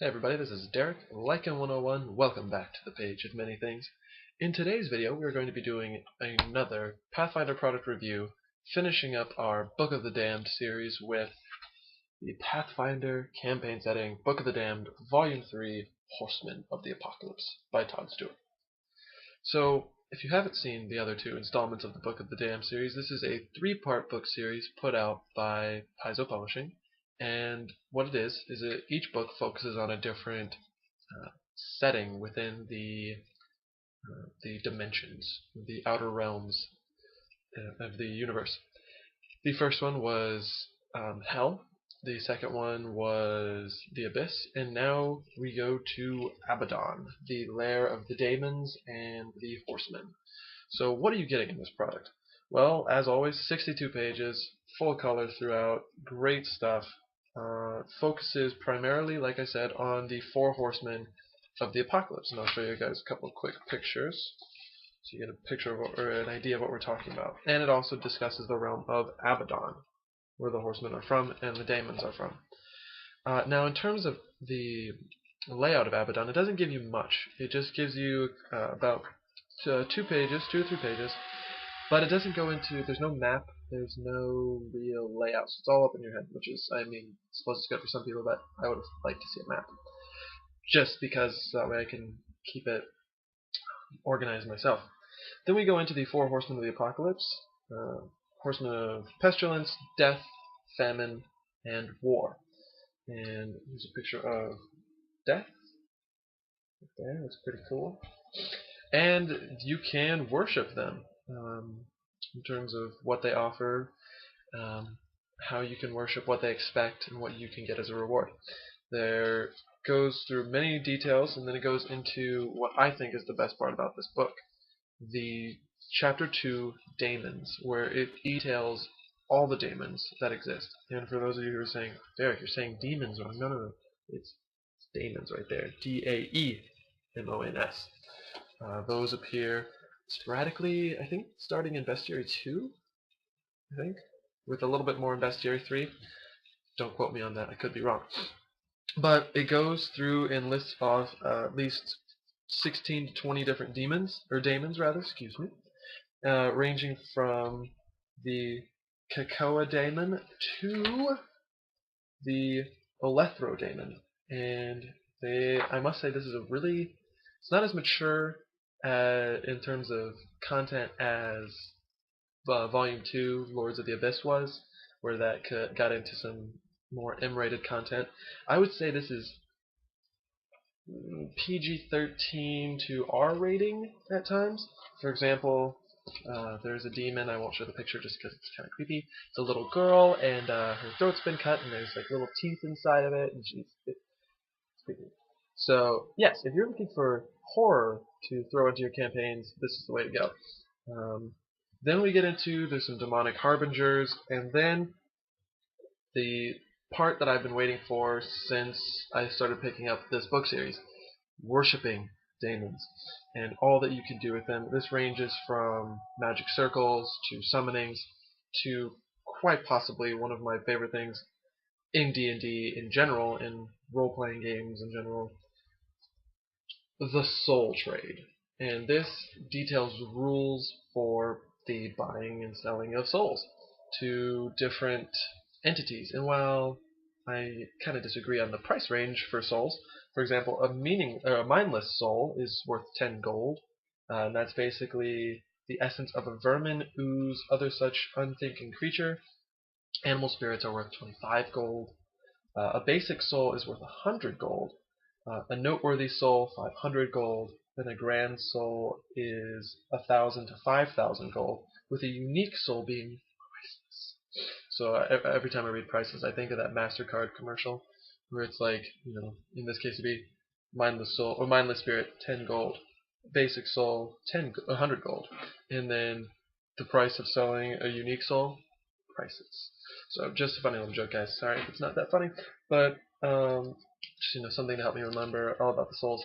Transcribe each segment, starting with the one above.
Hey everybody, this is Derek, Lycan 101. Welcome back to the page of many things. In today's video, we are going to be doing another Pathfinder product review, finishing up our Book of the Damned series with the Pathfinder campaign setting, Book of the Damned, Volume 3, Horsemen of the Apocalypse by Todd Stewart. So, if you haven't seen the other two installments of the Book of the Damned series, this is a three-part book series put out by Paizo Publishing. And what it is that each book focuses on a different setting within the dimensions, the outer realms of the universe. The first one was Hell. The second one was the Abyss, and now we go to Abaddon, the lair of the daemons and the Horsemen. So what are you getting in this product? Well, as always, 62 pages, full color throughout, great stuff. Focuses primarily, like I said, on the four horsemen of the apocalypse, and I'll show you guys a couple of quick pictures so you get a picture of or an idea of what we're talking about. And it also discusses the realm of Abaddon, where the horsemen are from and the daemons are from. Now, in terms of the layout of Abaddon, it doesn't give you much. It just gives you about 2 or 3 pages, but it doesn't go into, there's no map, there's no real layout, so it's all up in your head, which is, I mean, I suppose it's good for some people, but I would have liked to see a map. Just because that way I can keep it organized myself. Then we go into the four horsemen of the apocalypse, horsemen of pestilence, death, famine, and war. And here's a picture of death. Right there, that's pretty cool. And you can worship them in terms of what they offer, how you can worship, what they expect, and what you can get as a reward. There goes through many details, and then it goes into what I think is the best part about this book, the Chapter 2, Daemons, where it details all the daemons that exist. And for those of you who are saying, Derek, you're saying demons wrong. No. It's daemons right there. D-A-E-M-O-N-S. Those appear sporadically, I think, starting in Bestiary 2, I think, with a little bit more in Bestiary 3. Don't quote me on that, I could be wrong. But it goes through and lists off at least 16 to 20 different daemons, excuse me, ranging from the Kakoa daemon to the Olethro daemon. And I must say, this is it's not as mature in terms of content as Volume 2, Lords of the Abyss was, where that got into some more M-rated content. I would say this is PG-13 to R rating at times. For example, there's a demon, I won't show the picture just because it's kind of creepy. It's a little girl, and her throat's been cut, and there's like little teeth inside of it, and it's creepy. So, yes, if you're looking for horror to throw into your campaigns, this is the way to go. Then we get into, there's some demonic harbingers, and then the part that I've been waiting for since I started picking up this book series, worshipping daemons and all that you can do with them. This ranges from magic circles to summonings to quite possibly one of my favorite things in D&D in general, in role-playing games in general, the soul trade. And this details rules for the buying and selling of souls to different entities. And while I kind of disagree on the price range for souls, for example, a mindless soul is worth 10 gold, and that's basically the essence of a vermin, ooze, other such unthinking creature. Animal spirits are worth 25 gold. A basic soul is worth 100 gold. A noteworthy soul, 500 gold. Then a grand soul is 1,000 to 5,000 gold, with a unique soul being priceless. So every time I read prices, I think of that MasterCard commercial where it's like, in this case it'd be mindless soul or mindless spirit, 10 gold, basic soul, 100 gold, and then the price of selling a unique soul, priceless. So just a funny little joke, guys. Sorry if it's not that funny, but just something to help me remember all about the souls.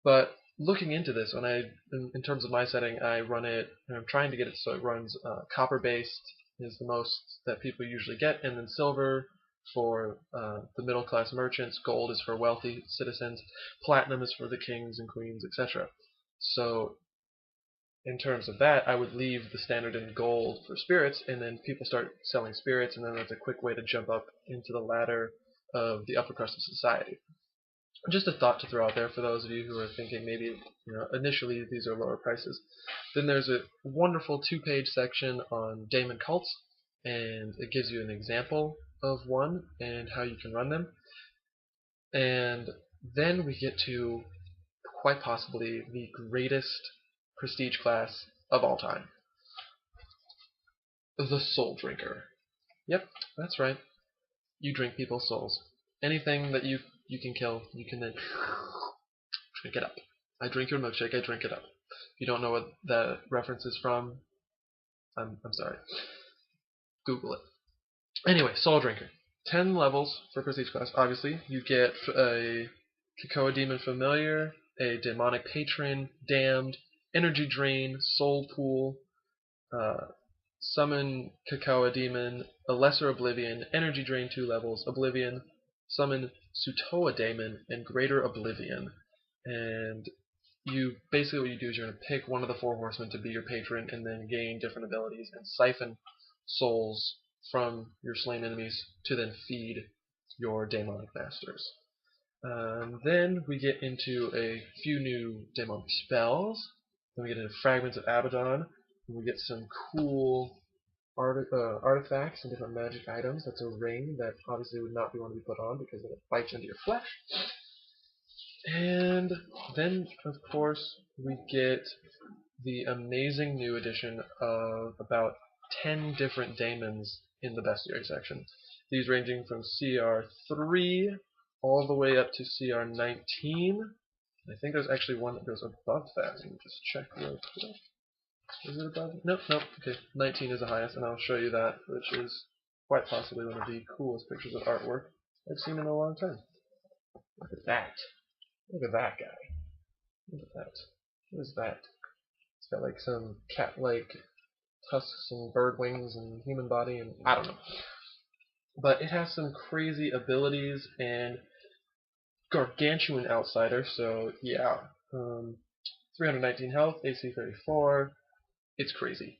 But looking into this, in terms of my setting, I run it, and I'm trying to get it so it runs copper-based is the most that people usually get, and then silver for the middle class merchants, gold is for wealthy citizens, platinum is for the kings and queens, etc. So in terms of that, I would leave the standard in gold for spirits, and then people start selling spirits, and then that's a quick way to jump up into the ladder of the upper crust of society. Just a thought to throw out there for those of you who are thinking maybe initially these are lower prices. Then there's a wonderful 2-page section on daemon cults, and it gives you an example of one and how you can run them. And then we get to quite possibly the greatest prestige class of all time. The Soul Drinker. Yep, that's right. You drink people's souls. Anything that you can kill, you can then drink it up. I drink your milkshake, I drink it up. If you don't know what that reference is from, I'm sorry. Google it. Anyway, Soul Drinker. 10 levels for Prestige class. Obviously, you get a Krakoa Demon Familiar, a Demonic Patron, Damned, Energy Drain, Soul Pool, Summon Krakoa Demon, a Lesser Oblivion, Energy Drain 2 levels, Oblivion, Summon Sutoa Daemon, and Greater Oblivion. And basically what you do is you're going to pick one of the 4 horsemen to be your patron and then gain different abilities and siphon souls from your slain enemies to then feed your daemonic masters. Then we get into a few new demonic spells. Then we get into Fragments of Abaddon. And we get some cool artifacts and different magic items. That's a ring that obviously would not be one to be put on because it bites into your flesh. And then, of course, we get the amazing new addition of about 10 different daemons in the bestiary section. These ranging from CR3 all the way up to CR19. I think there's actually one that goes above that. Let me just check real quick. Is it above? Nope. Okay, 19 is the highest, and I'll show you that, which is quite possibly one of the coolest pictures of artwork I've seen in a long time. Look at that. Look at that guy. Look at that. What is that? It's got like some cat-like tusks and bird wings and human body, and I don't know. But it has some crazy abilities and gargantuan outsider, so yeah. 319 health, AC 34. It's crazy.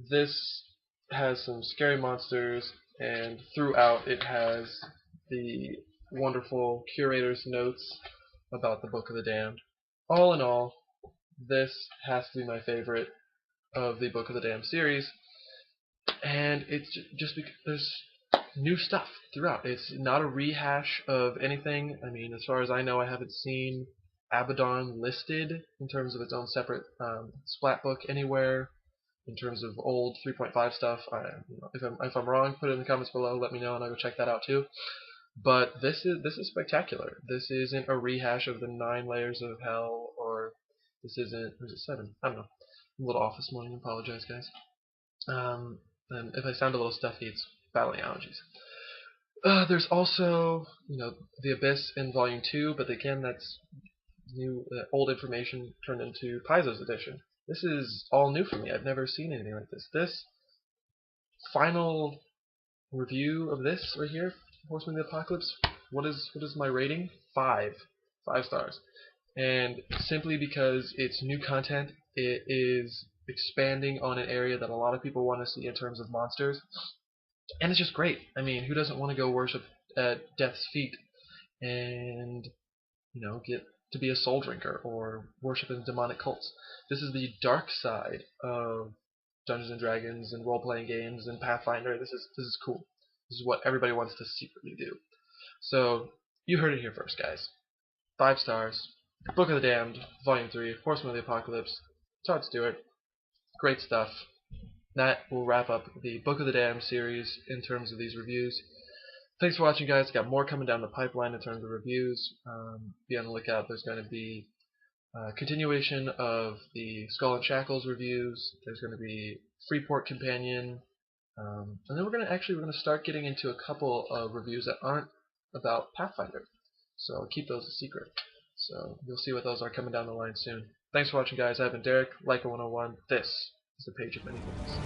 This has some scary monsters, and throughout it has the wonderful curator's notes about the Book of the Damned. All in all, this has to be my favorite of the Book of the Damned series, and it's just because there's new stuff throughout. It's not a rehash of anything. I mean, as far as I know, I haven't seen Abaddon listed in terms of its own separate splat book anywhere. In terms of old 3.5 stuff, if I'm wrong, put it in the comments below. Let me know, and I'll go check that out too. But this is spectacular. This isn't a rehash of the 9 layers of hell, or this isn't. Or is it 7? I don't know. I'm a little off this morning. I apologize, guys. And if I sound a little stuffy, it's battling allergies. There's also, the Abyss in Volume 2, but again, that's new, old information turned into Paizo's edition. This is all new for me. I've never seen anything like this. This final review of this right here, Horsemen of the Apocalypse, what is my rating? 5 stars. And simply because it's new content, it is expanding on an area that a lot of people want to see in terms of monsters. And it's just great. I mean, who doesn't want to go worship at Death's feet and, get to be a soul drinker or worship in demonic cults? This is the dark side of Dungeons and Dragons and role-playing games and Pathfinder. This is cool. This is what everybody wants to secretly do. So, you heard it here first, guys. 5 stars. Book of the Damned, Volume 3, Horsemen of the Apocalypse, Todd Stewart. Great stuff. That will wrap up the Book of the Damned series in terms of these reviews. Thanks for watching, guys. Got more coming down the pipeline in terms of reviews. Be on the lookout. There's going to be a continuation of the Skull and Shackles reviews. There's going to be Freeport Companion. And then we're going to start getting into a couple of reviews that aren't about Pathfinder. So I'll keep those a secret. So you'll see what those are coming down the line soon. Thanks for watching, guys. I've been Derek, Leica101. This is the Page of Many Things.